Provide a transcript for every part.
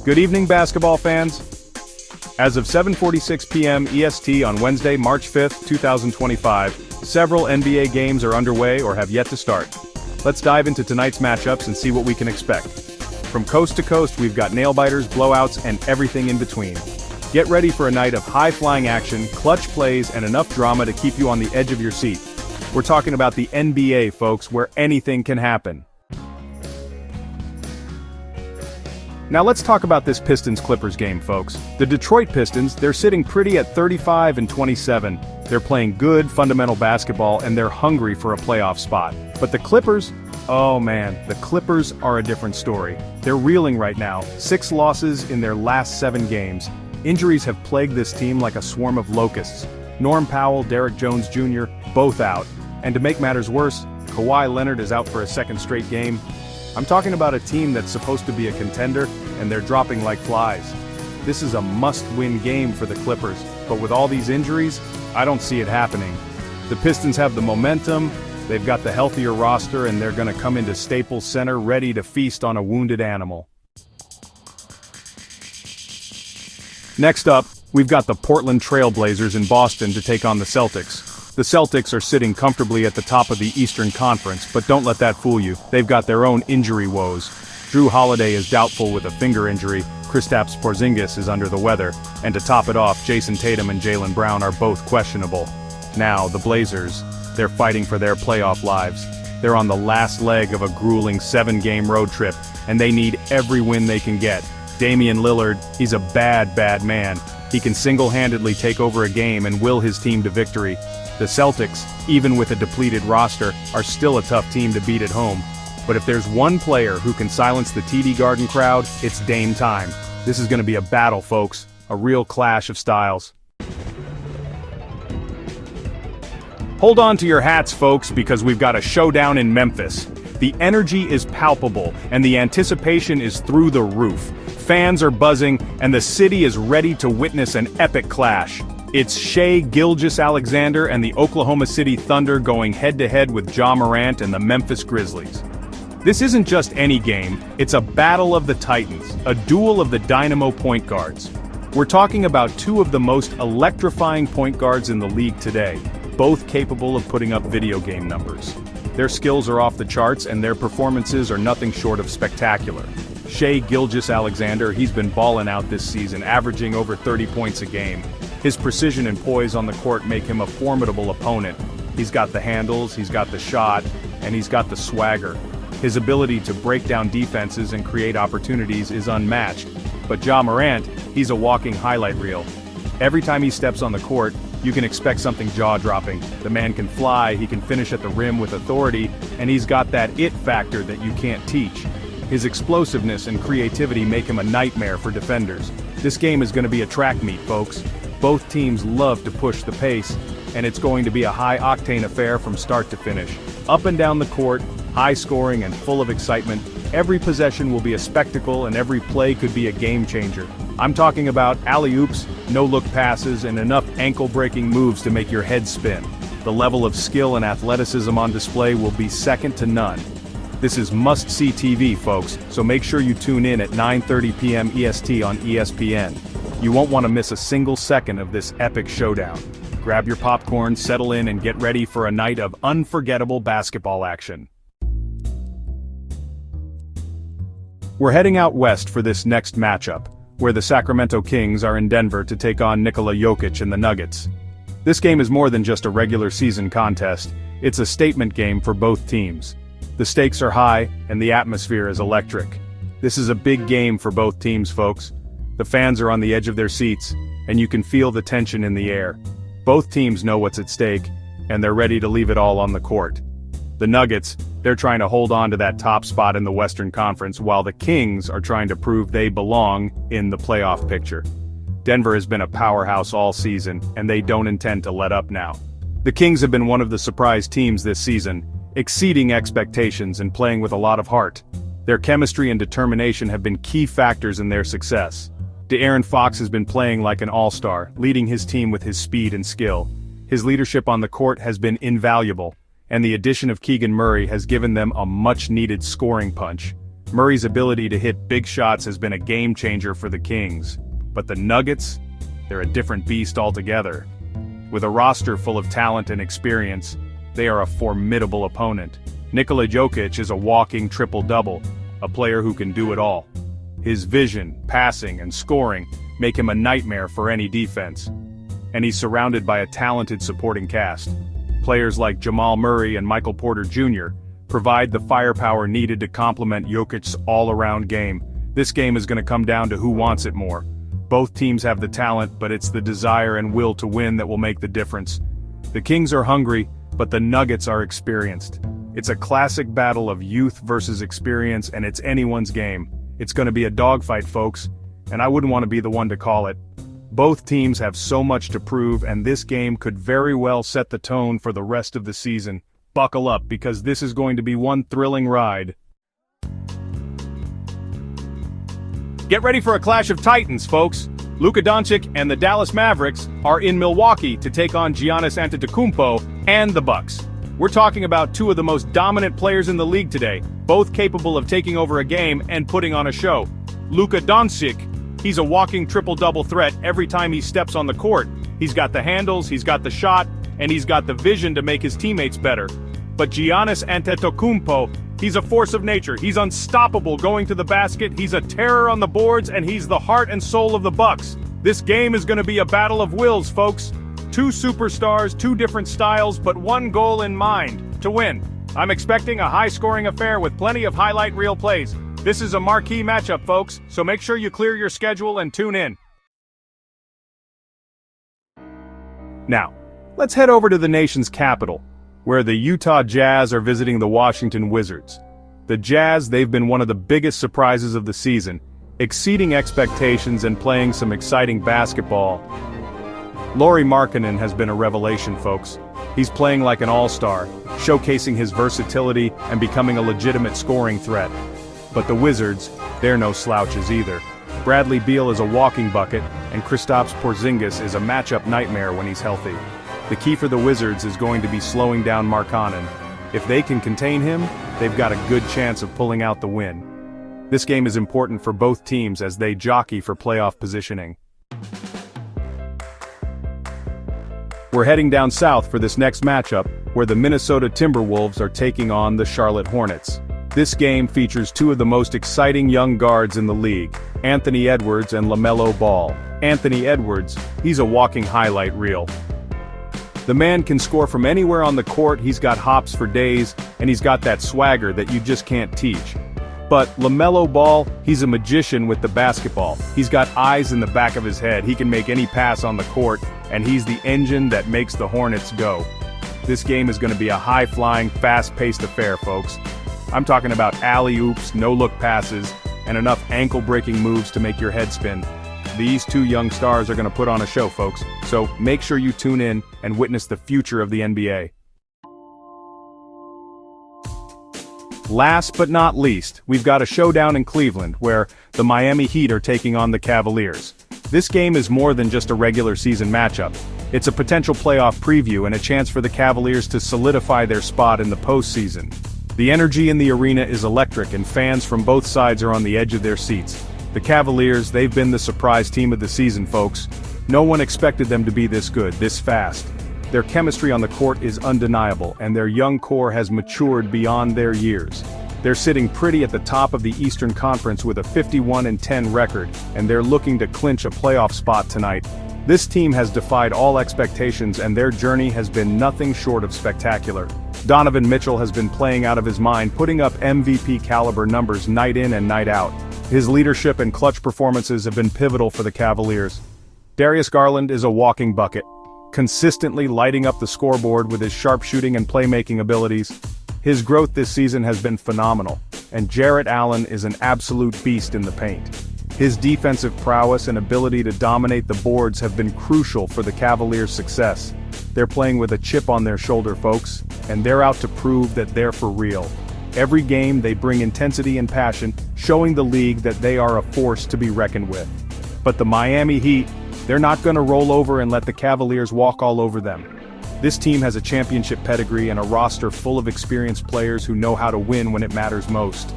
Good evening, basketball fans. As of 7:46 p.m. EST on Wednesday, March 5th, 2025, several NBA games are underway or have yet to start. Let's dive into tonight's matchups and see what we can expect. From coast to coast, we've got nail-biters, blowouts, and everything in between. Get ready for a night of high-flying action, clutch plays, and enough drama to keep you on the edge of your seat. We're talking about the NBA, folks, where anything can happen. Now let's talk about this Pistons-Clippers game, folks. The Detroit Pistons, they're sitting pretty at 35-27. They're playing good, fundamental basketball, and they're hungry for a playoff spot. But the Clippers, oh man, the Clippers are a different story. They're reeling right now, 6 losses in their last 7 games. Injuries have plagued this team like a swarm of locusts. Norm Powell, Derrick Jones Jr., both out. And to make matters worse, Kawhi Leonard is out for a second straight game. I'm talking about a team that's supposed to be a contender, and they're dropping like flies. This is a must-win game for the Clippers, but with all these injuries, I don't see it happening. The Pistons have the momentum, they've got the healthier roster, and they're gonna come into Staples Center ready to feast on a wounded animal. Next up, we've got the Portland Trail Blazers in Boston to take on the Celtics. The Celtics are sitting comfortably at the top of the Eastern Conference, but don't let that fool you. They've got their own injury woes. Jrue Holiday is doubtful with a finger injury, Kristaps Porzingis is under the weather, and to top it off, Jason Tatum and Jaylen Brown are both questionable. Now, the Blazers, they're fighting for their playoff lives. They're on the last leg of a grueling 7-game road trip, and they need every win they can get. Damian Lillard, he's a bad man. He can single-handedly take over a game and will his team to victory. The Celtics, even with a depleted roster, are still a tough team to beat at home. But if there's one player who can silence the TD Garden crowd, it's Dame time. This is going to be a battle, folks. A real clash of styles. Hold on to your hats, folks, because we've got a showdown in Memphis. The energy is palpable, and the anticipation is through the roof. Fans are buzzing, and the city is ready to witness an epic clash. It's Shai Gilgeous-Alexander and the Oklahoma City Thunder going head-to-head with Ja Morant and the Memphis Grizzlies. This isn't just any game, it's a battle of the Titans, a duel of the dynamo point guards. We're talking about 2 of the most electrifying point guards in the league today, both capable of putting up video game numbers. Their skills are off the charts and their performances are nothing short of spectacular. Shai Gilgeous-Alexander, he's been balling out this season, averaging over 30 points a game. His precision and poise on the court make him a formidable opponent. He's got the handles, he's got the shot, and he's got the swagger. His ability to break down defenses and create opportunities is unmatched. But Ja Morant, he's a walking highlight reel. Every time he steps on the court, you can expect something jaw-dropping. The man can fly, he can finish at the rim with authority, and he's got that it factor that you can't teach. His explosiveness and creativity make him a nightmare for defenders. This game is going to be a track meet, folks. Both teams love to push the pace, and it's going to be a high-octane affair from start to finish. Up and down the court, high-scoring and full of excitement, every possession will be a spectacle and every play could be a game-changer. I'm talking about alley-oops, no-look passes, and enough ankle-breaking moves to make your head spin. The level of skill and athleticism on display will be second to none. This is must-see TV, folks, so make sure you tune in at 9:30 p.m. EST on ESPN. You won't want to miss a single second of this epic showdown. Grab your popcorn, settle in, and get ready for a night of unforgettable basketball action. We're heading out west for this next matchup, where the Sacramento Kings are in Denver to take on Nikola Jokic and the Nuggets. This game is more than just a regular season contest, it's a statement game for both teams. The stakes are high, and the atmosphere is electric. This is a big game for both teams, folks. The fans are on the edge of their seats, and you can feel the tension in the air. Both teams know what's at stake, and they're ready to leave it all on the court. The Nuggets, they're trying to hold on to that top spot in the Western Conference, while the Kings are trying to prove they belong in the playoff picture. Denver has been a powerhouse all season, and they don't intend to let up now. The Kings have been one of the surprise teams this season, exceeding expectations and playing with a lot of heart. Their chemistry and determination have been key factors in their success. De'Aaron Fox has been playing like an all-star, leading his team with his speed and skill. His leadership on the court has been invaluable, and the addition of Keegan Murray has given them a much-needed scoring punch. Murray's ability to hit big shots has been a game changer for the Kings. But the Nuggets? They're a different beast altogether. With a roster full of talent and experience, they are a formidable opponent. Nikola Jokic is a walking triple-double, a player who can do it all. His vision, passing, and scoring make him a nightmare for any defense. And he's surrounded by a talented supporting cast. Players like Jamal Murray and Michael Porter Jr. provide the firepower needed to complement Jokic's all-around game. This game is going to come down to who wants it more. Both teams have the talent, but it's the desire and will to win that will make the difference. The Kings are hungry, but the Nuggets are experienced. It's a classic battle of youth versus experience, and it's anyone's game. It's going to be a dogfight, folks, and I wouldn't want to be the one to call it. Both teams have so much to prove, and this game could very well set the tone for the rest of the season. Buckle up, because this is going to be one thrilling ride. Get ready for a clash of titans, folks. Luka Doncic and the Dallas Mavericks are in Milwaukee to take on Giannis Antetokounmpo and the Bucks. We're talking about two of the most dominant players in the league today, both capable of taking over a game and putting on a show. Luka Doncic, he's a walking triple-double threat every time he steps on the court. He's got the handles, he's got the shot, and he's got the vision to make his teammates better. But Giannis Antetokounmpo, he's a force of nature. He's unstoppable going to the basket, he's a terror on the boards, and he's the heart and soul of the Bucks. This game is going to be a battle of wills, folks. Two superstars, two different styles, but one goal in mind: to win. I'm expecting a high-scoring affair with plenty of highlight reel plays. This is a marquee matchup, folks, so make sure you clear your schedule and tune in. Now, let's head over to the nation's capital, where the Utah Jazz are visiting the Washington Wizards. The Jazz, they've been one of the biggest surprises of the season, exceeding expectations and playing some exciting basketball. Lauri Markkanen has been a revelation, folks. He's playing like an all-star, showcasing his versatility and becoming a legitimate scoring threat. But the Wizards, they're no slouches either. Bradley Beal is a walking bucket, and Kristaps Porzingis is a matchup nightmare when he's healthy. The key for the Wizards is going to be slowing down Markkanen. If they can contain him, they've got a good chance of pulling out the win. This game is important for both teams as they jockey for playoff positioning. We're heading down south for this next matchup, where the Minnesota Timberwolves are taking on the Charlotte Hornets. This game features two of the most exciting young guards in the league, Anthony Edwards and LaMelo Ball. Anthony Edwards, he's a walking highlight reel. The man can score from anywhere on the court, he's got hops for days, and he's got that swagger that you just can't teach. But LaMelo Ball, he's a magician with the basketball. He's got eyes in the back of his head, he can make any pass on the court, and he's the engine that makes the Hornets go. This game is going to be a high-flying, fast-paced affair, folks. I'm talking about alley-oops, no-look passes, and enough ankle-breaking moves to make your head spin. These two young stars are going to put on a show, folks, so make sure you tune in and witness the future of the NBA. Last but not least, we've got a showdown in Cleveland, where the Miami Heat are taking on the Cavaliers. This game is more than just a regular season matchup. It's a potential playoff preview and a chance for the Cavaliers to solidify their spot in the postseason. The energy in the arena is electric, and fans from both sides are on the edge of their seats. The Cavaliers, they've been the surprise team of the season, folks. No one expected them to be this good, this fast. Their chemistry on the court is undeniable, and their young core has matured beyond their years. They're sitting pretty at the top of the Eastern Conference with a 51-10 record, and they're looking to clinch a playoff spot tonight. This team has defied all expectations, and their journey has been nothing short of spectacular. Donovan Mitchell has been playing out of his mind, putting up MVP-caliber numbers night in and night out. His leadership and clutch performances have been pivotal for the Cavaliers. Darius Garland is a walking bucket, consistently lighting up the scoreboard with his sharpshooting and playmaking abilities. His growth this season has been phenomenal, and Jarrett Allen is an absolute beast in the paint. His defensive prowess and ability to dominate the boards have been crucial for the Cavaliers' success. They're playing with a chip on their shoulder, folks, and they're out to prove that they're for real. Every game they bring intensity and passion, showing the league that they are a force to be reckoned with. But the Miami Heat, they're not going to roll over and let the Cavaliers walk all over them. This team has a championship pedigree and a roster full of experienced players who know how to win when it matters most.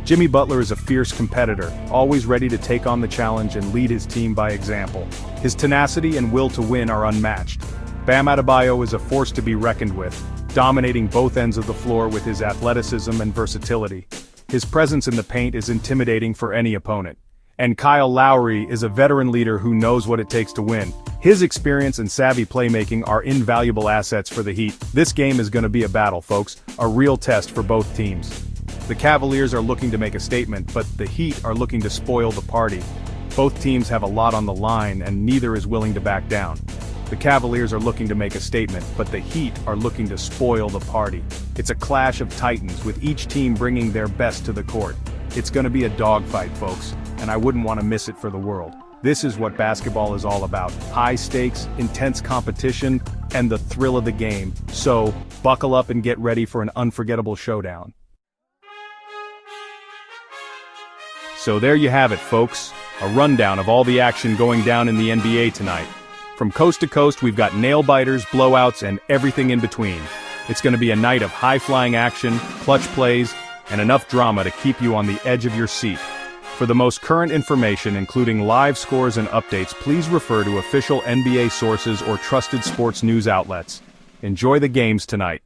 Jimmy Butler is a fierce competitor, always ready to take on the challenge and lead his team by example. His tenacity and will to win are unmatched. Bam Adebayo is a force to be reckoned with, dominating both ends of the floor with his athleticism and versatility. His presence in the paint is intimidating for any opponent. And Kyle Lowry is a veteran leader who knows what it takes to win. His experience and savvy playmaking are invaluable assets for the Heat. This game is going to be a battle, folks, a real test for both teams. The Cavaliers are looking to make a statement, but the Heat are looking to spoil the party. Both teams have a lot on the line, and neither is willing to back down. The Cavaliers are looking to make a statement, but the Heat are looking to spoil the party. It's a clash of titans, with each team bringing their best to the court. It's going to be a dogfight, folks, and I wouldn't want to miss it for the world. This is what basketball is all about: high stakes, intense competition, and the thrill of the game. So, buckle up and get ready for an unforgettable showdown. So there you have it, folks, a rundown of all the action going down in the NBA tonight. From coast to coast, we've got nail-biters, blowouts, and everything in between. It's going to be a night of high-flying action, clutch plays, and enough drama to keep you on the edge of your seat. For the most current information, including live scores and updates, please refer to official NBA sources or trusted sports news outlets. Enjoy the games tonight.